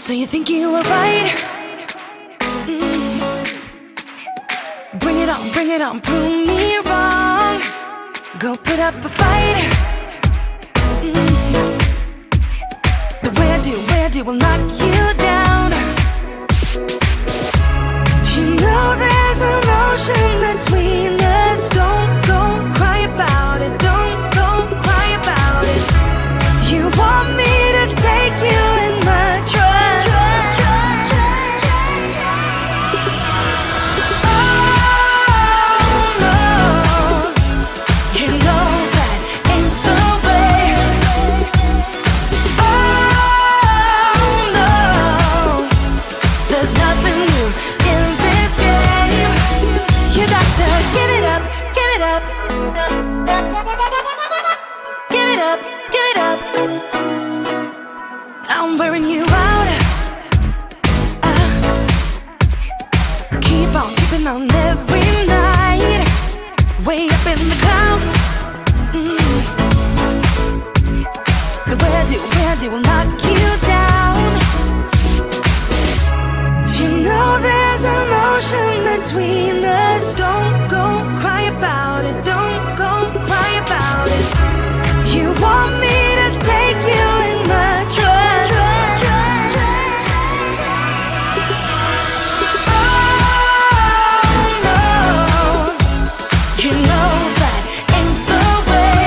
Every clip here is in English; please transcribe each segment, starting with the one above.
So you think you were right? Bring it on, prove me wrong. Go put up a fight. The way I do will knock you down. You know there's emotion between us. Don't go cry about it. Don't go cry about it. You want me to take you in my trust. Oh no, you know that ain't the way. Oh no, there's nothing new in this game. You got to give it up, give it up. Give it up, give it up. I'm wearing you out. Keep on keeping on every night. Way up in the clouds. The way I do will knock you down. You know there's emotion between us. Don't go cry about it. Don't go cry about it. You want me to take you in my trust. Oh no, you know that ain't the way.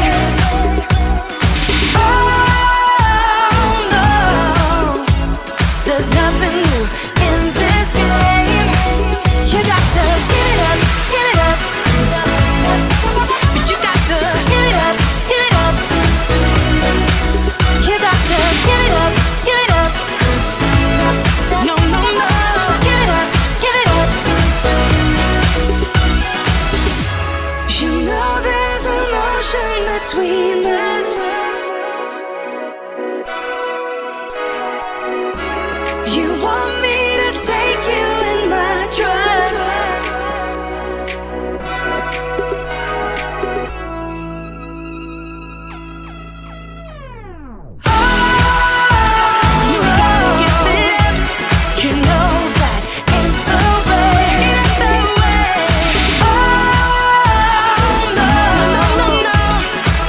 Oh no, there's nothing new in this game. You got to give it up, give it up. But you got to give it up, give it up. You got to give it up, give it up. No, no, no, give it up, give it up. You know there's emotion between us. You want me to take you in my trust. You gotta give it up. You know that ain't the way. Ain't the way. Oh no, no, no, no.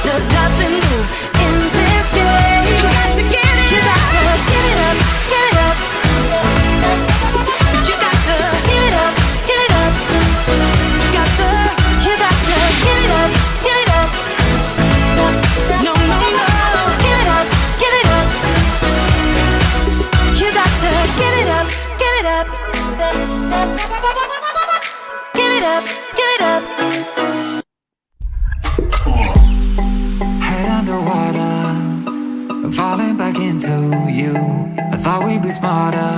There's nothing new in this game. You got to get it. You got to give it up, give it up. But you got to give it up, give it up. You got to give it up, give it up. No, no, no, give it up, give it up. You got to give it up, give it up. Give it up, give it up. Head underwater, falling back into you. I thought we'd be smarter,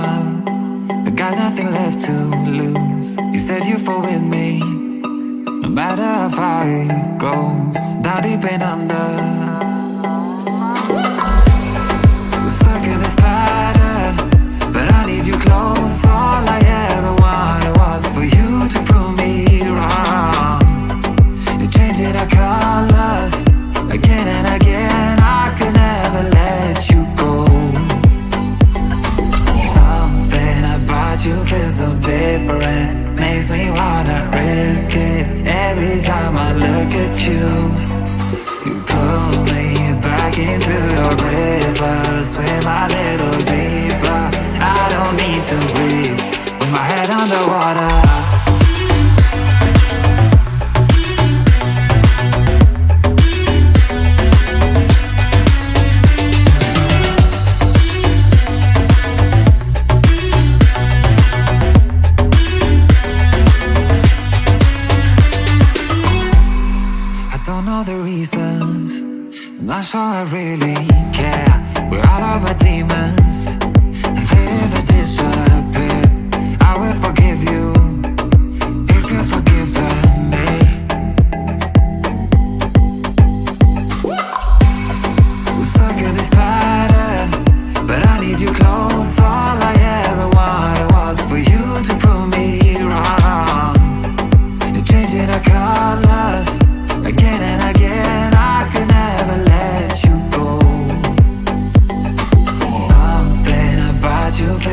I got nothing left to lose. You said you fall with me, no matter how far it goes. Down deep and under, we're stuck in this pattern, but I need you close. All I ever wanted was for you to prove me wrong. You're changing our colors again and again. I could never let you go. Something about you feels so different, makes me wanna risk it. Every time I look at you, you pull me back into your river. Swim a little deeper, I don't need to breathe with my head underwater.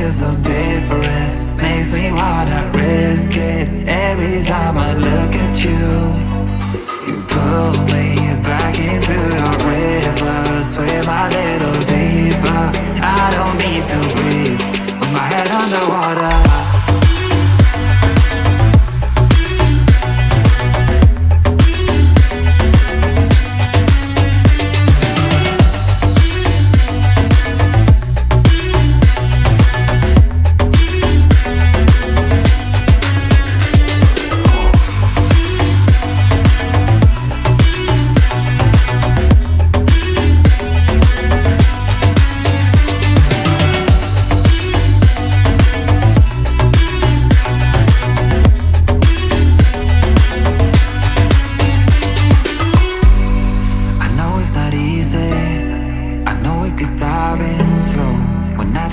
feels so different. Makes me wanna risk it every time I look at you. You pull me back into your river, swim a little deeper. I don't need to breathe with my head underwater.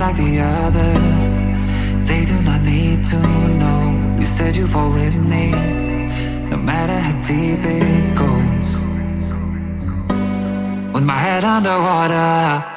Like the others, they do not need to know. You said you fall with me, no matter how deep it goes. With my head underwater.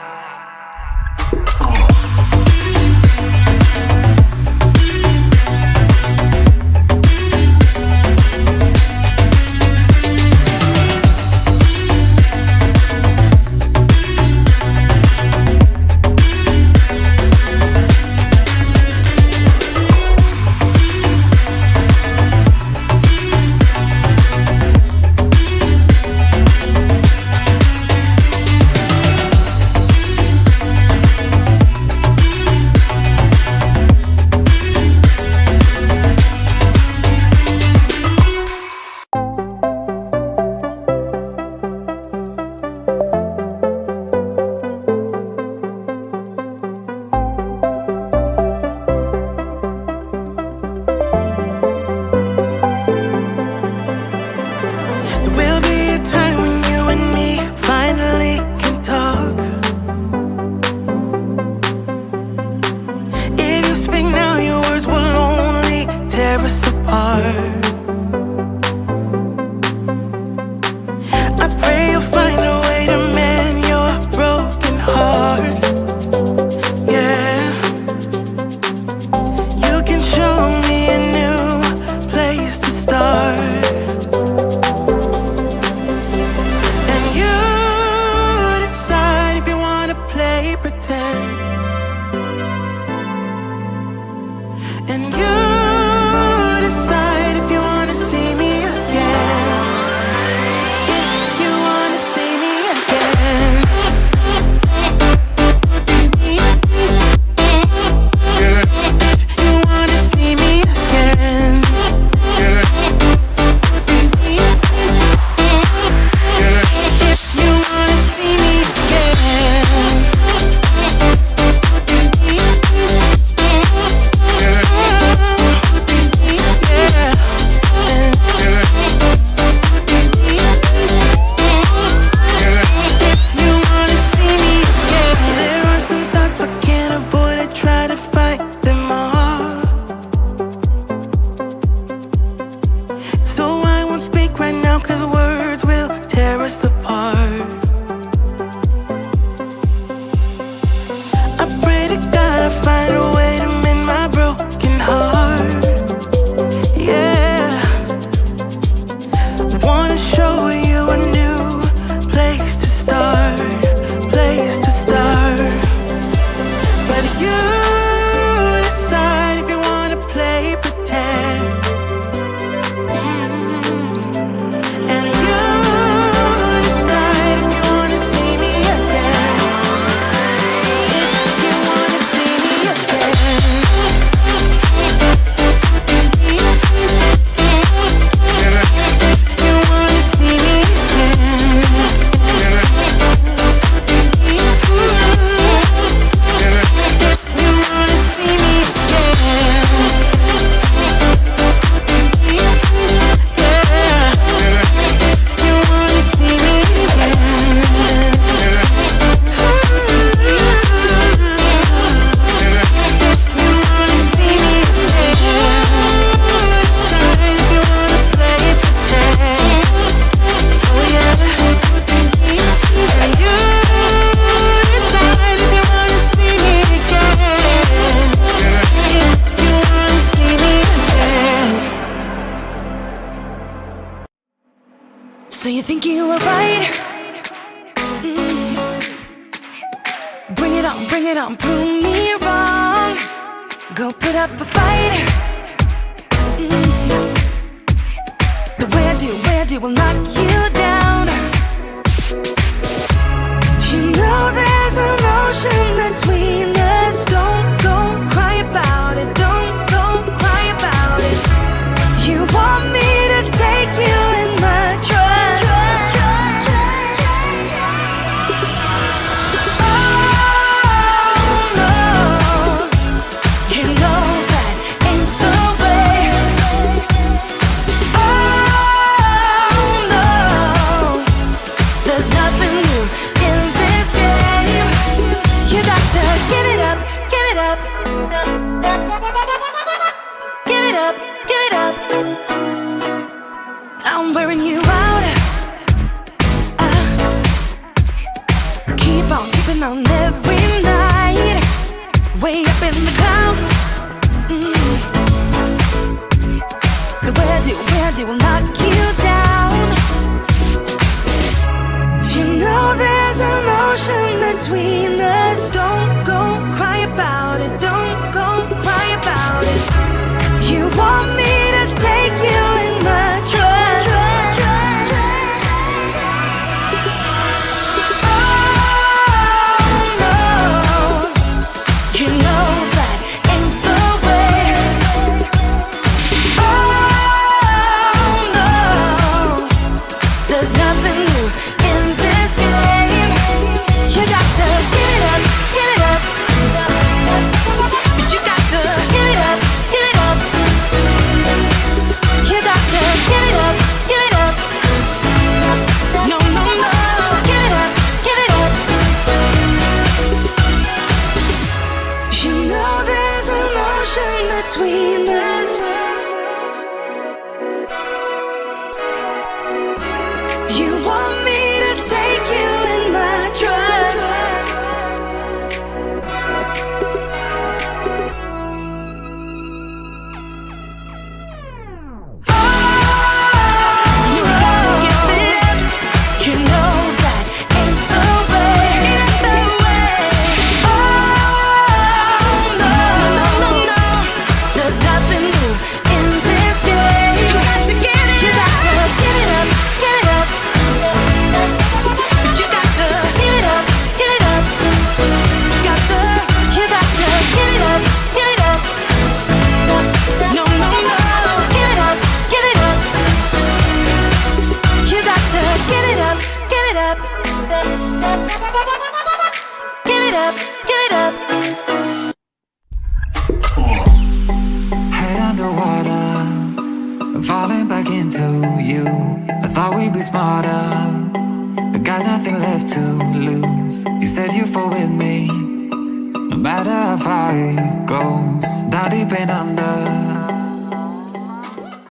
So you think you were right? Bring it on, prove me wrong. Go put up a fight. The way I do will knock you down. You know there's an ocean between us. Don't go cry about it. Don't go cry about it. You want me to take you in my trust. Oh no, you know that ain't the way. Oh no, there's nothing new in this game. You got to give it up, give it up. Give it up, give it up. I'm wearing you out. Keep on keeping on every night. Way up in the clouds. The way I do will knock you down. You know there's an ocean between us. Don't go cry about it. Don't go cry about it. You want me to take you in my trust. Oh no, you know that ain't the way. Oh no, there's nothing new in this game. You got to give it up, give it up. But you got to give it up, give it up. You got to give it up, give it up. No, no, no, give it up, give it up. You know there's an ocean between us. You want me to take you in my trust. You gotta give it up. You know that ain't the way. Ain't the way. Oh no, no, no, no. There's nothing new in this game. You got to give it up. You got to give it up, give it up. But you got to give it up, give it up. You got to give it up, give it up. No, no, no, give it up, give it up. You got to give it up, give it up. Give it up, give it up. Head underwater, falling back into you. I thought we'd be smarter, I got nothing left to lose. You said you fall with me, no matter how far it goes. Down deep and under,